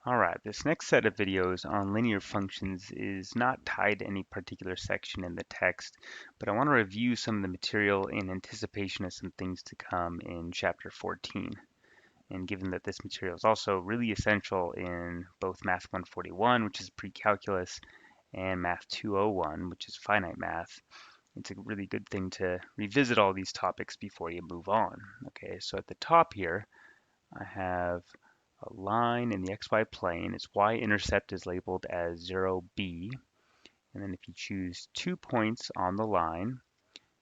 Alright, this next set of videos on linear functions is not tied to any particular section in the text, but I want to review some of the material in anticipation of some things to come in chapter 14. And given that this material is also really essential in both Math 141, which is pre-calculus, and Math 201, which is finite math, it's a really good thing to revisit all these topics before you move on. Okay, so at the top here, I have a line in the xy plane. Its y-intercept is labeled as 0b. And then if you choose 2 points on the line,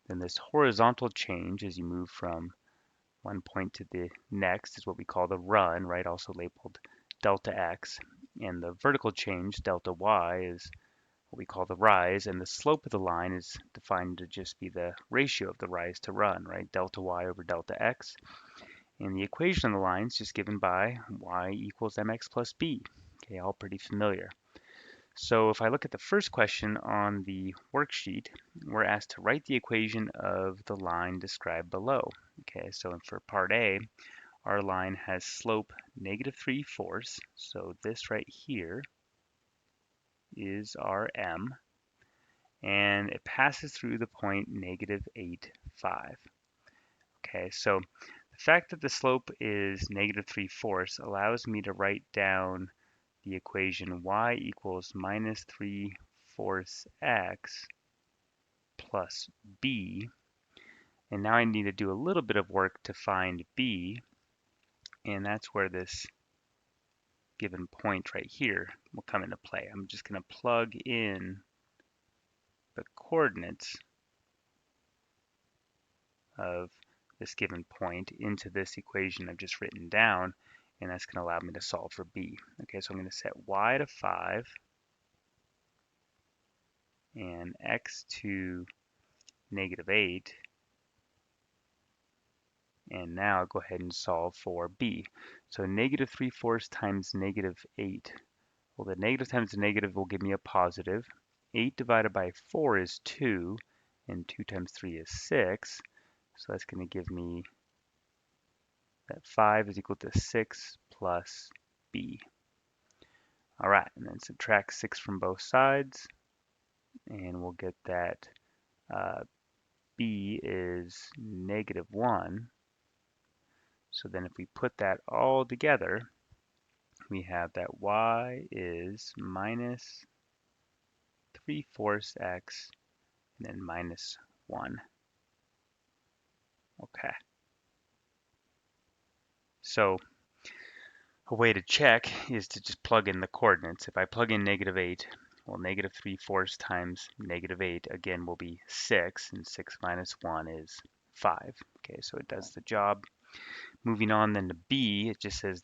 then this horizontal change as you move from one point to the next is what we call the run, right? Also labeled delta x. And the vertical change, delta y, is what we call the rise. And the slope of the line is defined to just be the ratio of the rise to run, right? Delta y over delta x. And the equation of the line is just given by y equals mx plus b. Okay, all pretty familiar. So if I look at the first question on the worksheet, we're asked to write the equation of the line described below. Okay, so for part A, our line has slope -3/4. So this right here is our m, and it passes through the point -8, 5. Okay, so the fact that the slope is -3/4 allows me to write down the equation y equals -3/4 x plus b. And now I need to do a little bit of work to find b, and that's where this given point right here will come into play. I'm just going to plug in the coordinates of this given point into this equation I've just written down, and that's going to allow me to solve for b. Okay, so I'm going to set y to 5 and x to -8, and now I'll go ahead and solve for b. So -3/4 times -8. Well, the negative times the negative will give me a positive. 8 divided by 4 is 2, and 2 times 3 is 6. So that's going to give me that 5 is equal to 6 plus b. All right, and then subtract 6 from both sides, and we'll get that b is -1. So then if we put that all together, we have that y is -3/4 x and then -1. Okay. So a way to check is to just plug in the coordinates. If I plug in -8, well, -3/4 times -8 again will be 6, and 6 minus 1 is 5. Okay, so it does the job. Moving on then to b, it just says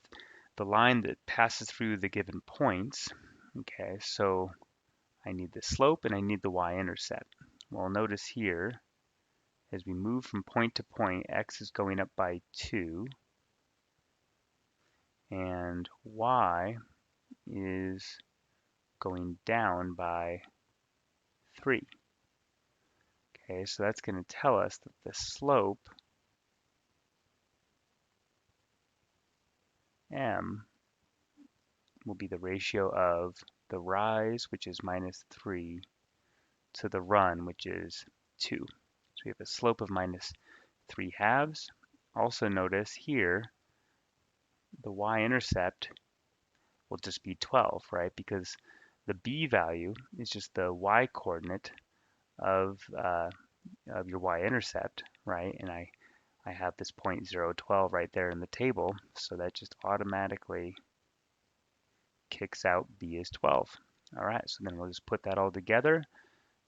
the line that passes through the given points. Okay, so I need the slope and I need the y-intercept. Well, notice here, as we move from point to point, x is going up by 2, and y is going down by 3. Okay, so that's going to tell us that the slope m will be the ratio of the rise, which is -3, to the run, which is 2. So we have a slope of -3/2. Also notice here, the y-intercept will just be 12, right? Because the b value is just the y-coordinate of your y-intercept, right? And I have this point 0, 12 right there in the table, so that just automatically kicks out b is 12. All right, so then we'll just put that all together,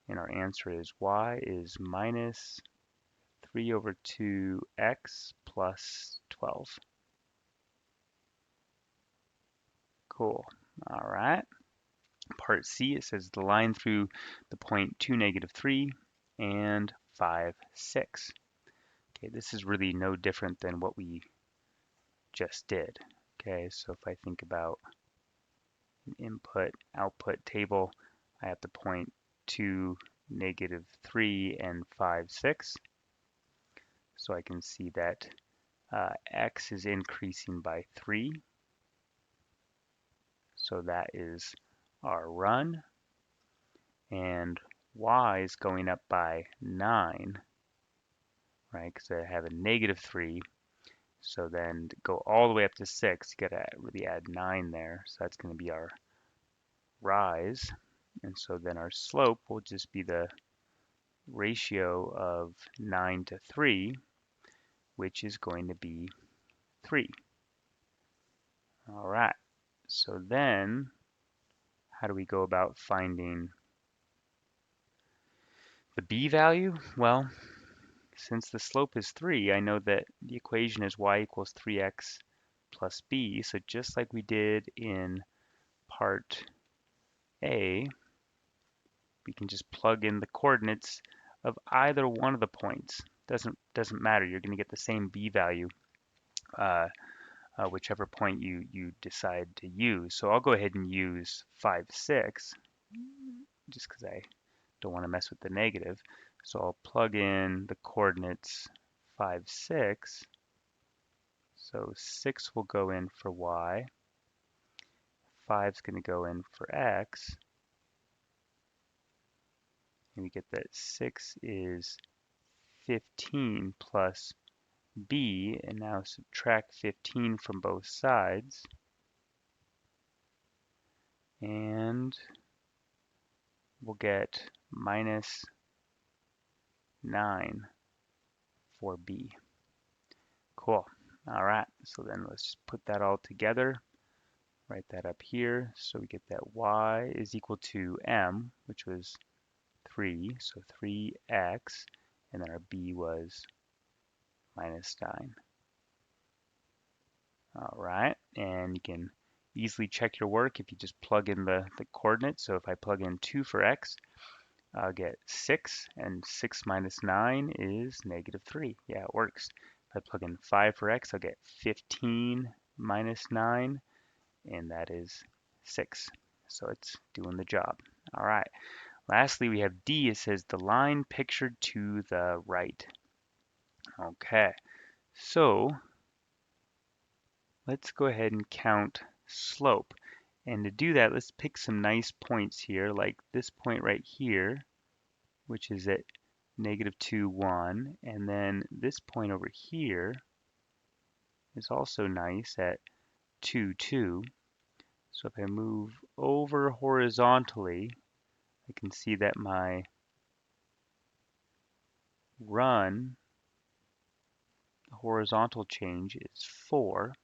and our answer is y is -3/2x plus 12. Cool. All right. Part C, it says the line through the point 2, -3 and 5, 6. Okay, this is really no different than what we just did. Okay, so if I think about an input-output table, I have the point 2, -3 and 5, 6. So I can see that x is increasing by 3. So that is our run. And y is going up by 9, right? Because I have a -3. So then to go all the way up to 6, you got to really add 9 there. So that's going to be our rise. And so then our slope will just be the ratio of 9 to 3, which is going to be 3. All right. So then how do we go about finding the b value? Well, since the slope is 3, I know that the equation is y equals 3x plus b. So just like we did in part A, we can just plug in the coordinates of either one of the points. Doesn't matter. You're going to get the same b value, whichever point you decide to use. So I'll go ahead and use 5, 6, just because I don't want to mess with the negative. So I'll plug in the coordinates 5, 6. So 6 will go in for y. 5 is going to go in for x. And we get that 6 is 15 plus b, and now subtract 15 from both sides, and we'll get minus 9 for b. Cool. All right, so then let's just put that all together, write that up here. So we get that y is equal to m, which was 3, so 3x, and then our b was minus 9. All right, and you can easily check your work if you just plug in the coordinates. So if I plug in 2 for x, I'll get 6, and 6 minus 9 is -3. Yeah, it works. If I plug in 5 for x, I'll get 15 minus 9, and that is 6. So it's doing the job. All right. Lastly, we have D. It says the line pictured to the right. Okay, so let's go ahead and count slope. And to do that, let's pick some nice points here, like this point right here, which is at -2, 1. And then this point over here is also nice at 2, 2. So if I move over horizontally, I can see that my run, the horizontal change, is 4.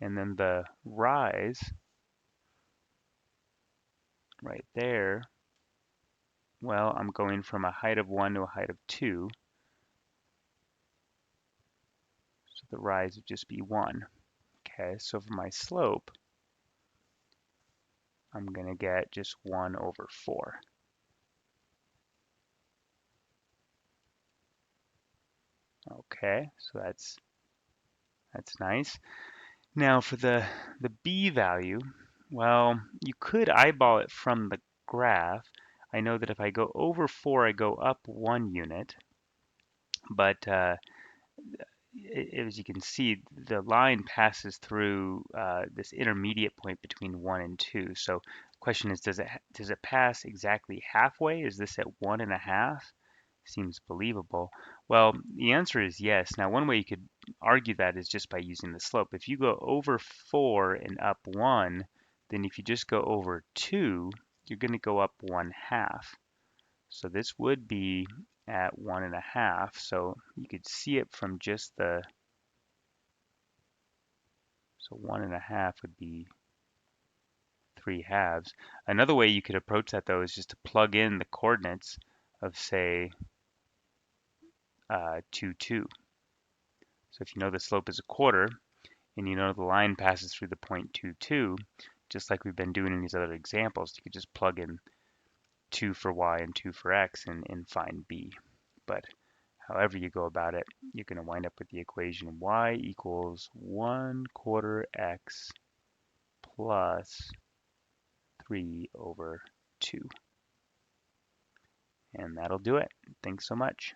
And then the rise right there, well, I'm going from a height of 1 to a height of 2. So the rise would just be 1. Okay, so for my slope, I'm going to get just 1 over 4. Okay, so that's nice. Now for the b value, well, you could eyeball it from the graph. I know that if I go over 4, I go up 1 unit, but as you can see, the line passes through this intermediate point between 1 and 2. So the question is, does it pass exactly halfway? Is this at 1.5? Seems believable. Well, the answer is yes. Now, one way you could argue that is just by using the slope. If you go over 4 and up 1, then if you just go over 2, you're going to go up 1/2. So this would be at 1.5. So you could see it from just the, so 1.5 would be 3/2. Another way you could approach that though is just to plug in the coordinates of say 2, 2. So if you know the slope is 1/4 and you know the line passes through the point 2, 2, just like we've been doing in these other examples, you could just plug in 2 for y and 2 for x and find b. But however you go about it, you're going to wind up with the equation y equals 1/4 x plus 3 over 2. And that'll do it. Thanks so much.